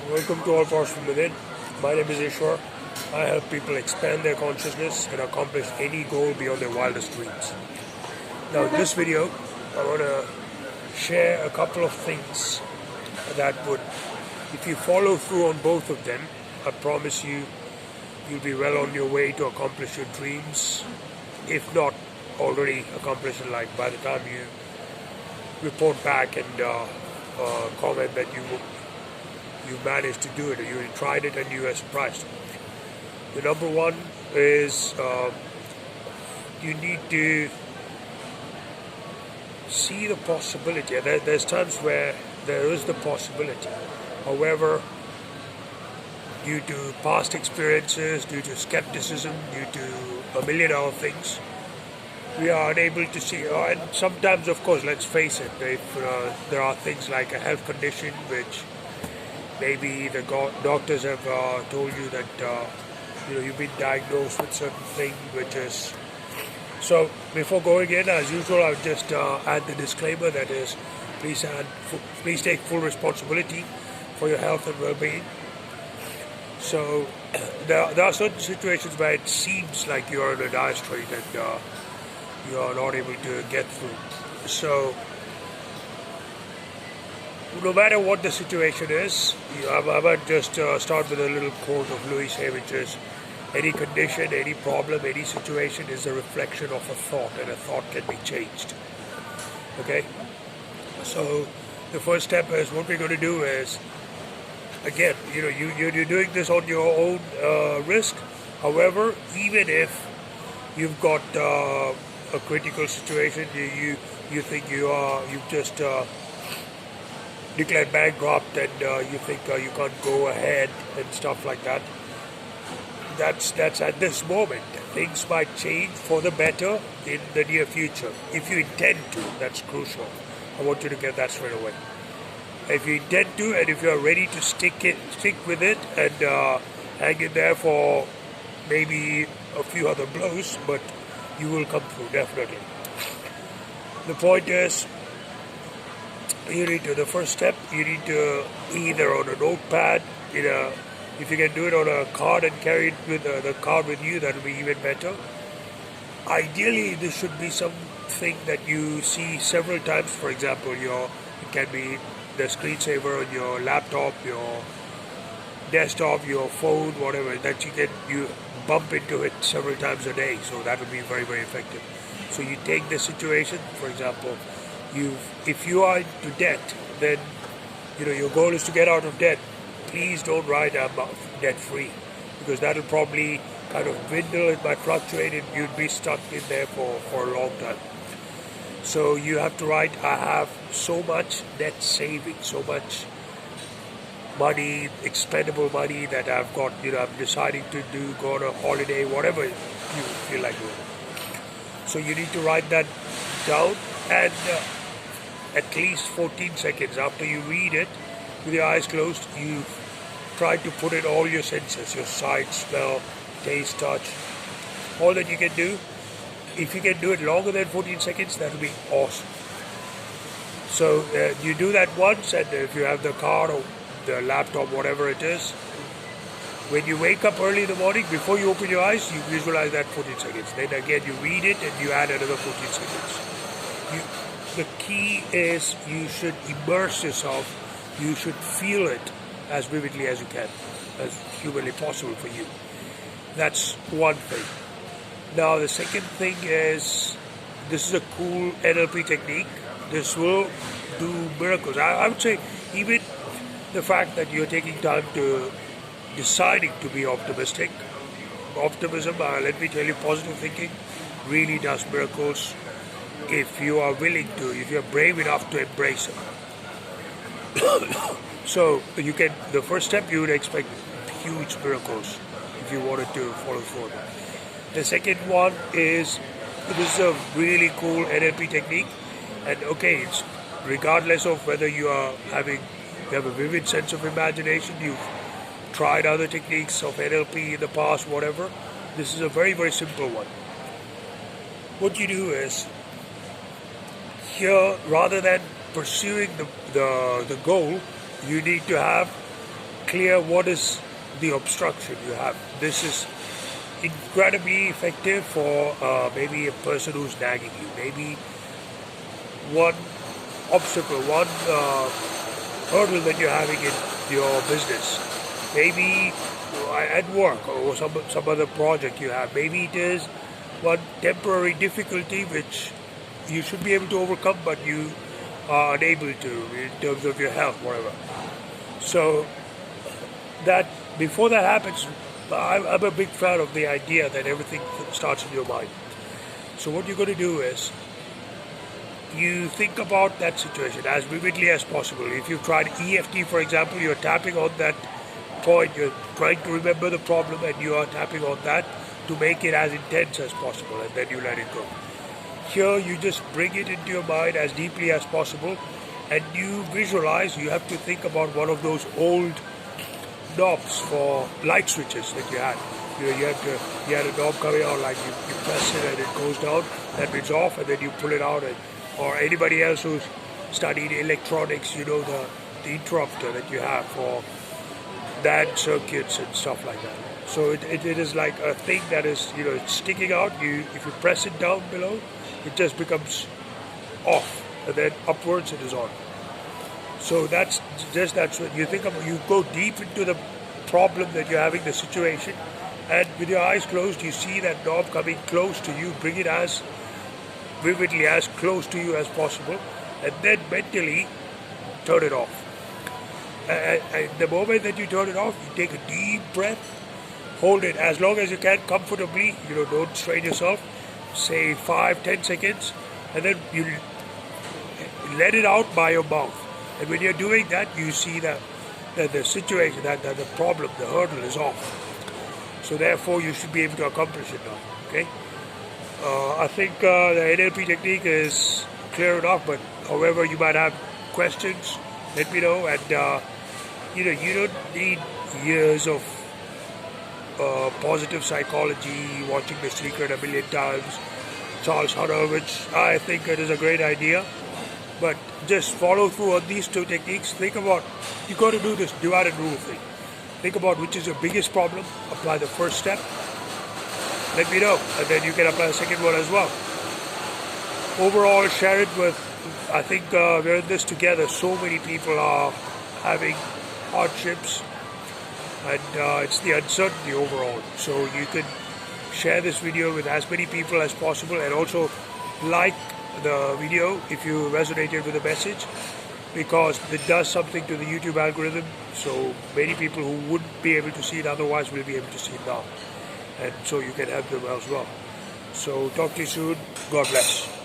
Welcome to All Powers from Within. My name is Ishwar. I help people expand their consciousness and accomplish any goal beyond their wildest dreams. Now in this video, I want to share a couple of things that would, if you follow through on both of them, I promise you, you'll be well on your way to accomplish your dreams, if not already accomplished in life by the time you report back and comment that you managed to do it, or you tried it and you were surprised. The number one is you need to see the possibility. There's times where there is the possibility. However, due to past experiences, due to skepticism, due to a million other things, we are unable to see. And sometimes, of course, let's face it, if there are things like a health condition which maybe the doctors have told you that you've been diagnosed with certain thing, which is. So before going in, as usual, I would just add the disclaimer that is, please take full responsibility for your health and well-being. So there are certain situations where it seems like you're in a dire strait and you are not able to get through. So no matter what the situation is, I might just start with a little quote of Louis here, which is, any condition, any problem, any situation is a reflection of a thought, and a thought can be changed. Okay? So the first step is, what we're going to do is, again, you're doing this on your own risk. However, even if you've got a critical situation, you think you've just declared bankrupt and you think you can't go ahead and stuff like that. That's at this moment. Things might change for the better in the near future. If you intend to, that's crucial. I want you to get that straight away. If you intend to, and if you are ready to stick with it and hang in there for maybe a few other blows, but you will come through, definitely. The point is, the first step, you need to either on a notepad, if you can do it on a card and carry it with the card with you, that will be even better. Ideally, this should be something that you see several times. For example, it can be the screensaver on your laptop, your desktop, your phone, whatever, that you bump into it several times a day. So that will be very, very effective. So you take the situation, for example, if you are into debt, then your goal is to get out of debt. Please don't write I'm debt free, because that'll probably kind of dwindle. It might fluctuate and you'd be stuck in there for a long time. So you have to write, I have so much net savings, so much money, expendable money that I've got, I'm deciding to go on a holiday, whatever you feel like doing. So you need to write that down, and at least 14 seconds after you read it, with your eyes closed, you try to put in all your senses, your sight, smell, taste, touch, all that you can do. If you can do it longer than 14 seconds, that will be awesome. So you do that once, and if you have the card or the laptop, whatever it is, when you wake up early in the morning, before you open your eyes, you visualize that 14 seconds. Then again, you read it and you add another 14 seconds. The key is you should immerse yourself. You should feel it as vividly as you can, as humanly possible for you. That's one thing. Now, the second thing is, this is a cool NLP technique. This will do miracles. I would say even the fact that you're taking time to deciding to be optimistic. Optimism, let me tell you, positive thinking really does miracles if you are willing to, if you're brave enough to embrace it. So the first step, you would expect huge miracles if you wanted to follow through. The second one is, this is a really cool NLP technique, and okay, it's regardless of whether you have a vivid sense of imagination, you've tried other techniques of NLP in the past, whatever, this is a very, very simple one. What you do is, here, rather than pursuing the goal, you need to have clear what is the obstruction you have. This is incredibly effective for maybe a person who's nagging you. Maybe one obstacle, one hurdle that you're having in your business. Maybe at work or some other project you have. Maybe it is one temporary difficulty which you should be able to overcome, but you are unable to in terms of your health, whatever. So that before that happens, I'm a big fan of the idea that everything starts in your mind. So what you're going to do is you think about that situation as vividly as possible. If you've tried EFT, for example, you're tapping on that point, you're trying to remember the problem and you are tapping on that to make it as intense as possible, and then you let it go. Here you just bring it into your mind as deeply as possible, and you visualize, you have to think about one of those old knobs for light switches that you had. You had a knob coming out, like you press it and it goes down, that means off, and then you pull it out. Or anybody else who's studied electronics, you know the interrupter that you have for NAND circuits and stuff like that. So it is like a thing that is, it's sticking out. If you press it down below, it just becomes off, and then upwards it is on. So that's what you think of. You go deep into the problem that you're having, the situation, and with your eyes closed, you see that knob coming close to you. Bring it as vividly, as close to you as possible, and then mentally turn it off. And the moment that you turn it off, you take a deep breath, hold it as long as you can comfortably, don't strain yourself, say 5-10 seconds, and then you let it out by your mouth. And when you're doing that, you see that the situation, that the problem, the hurdle is off. So therefore you should be able to accomplish it now. Okay? I think the NLP technique is clear enough, but however you might have questions, let me know. And you don't need years of positive psychology, watching The Secret a million times, Charles Hunter, which I think it is a great idea. But just follow through on these two techniques. Think about, you got to do this divide and rule thing. Think about which is your biggest problem, apply the first step, let me know, and then you can apply the second one as well. Overall, share it with, I think we're in this together. So many people are having hardships, and it's the uncertainty overall. So you can share this video with as many people as possible, and also like the video if you resonated with the message, because it does something to the YouTube algorithm. So many people who wouldn't be able to see it otherwise will be able to see it now, and so you can help them as well. So talk to you soon. God bless.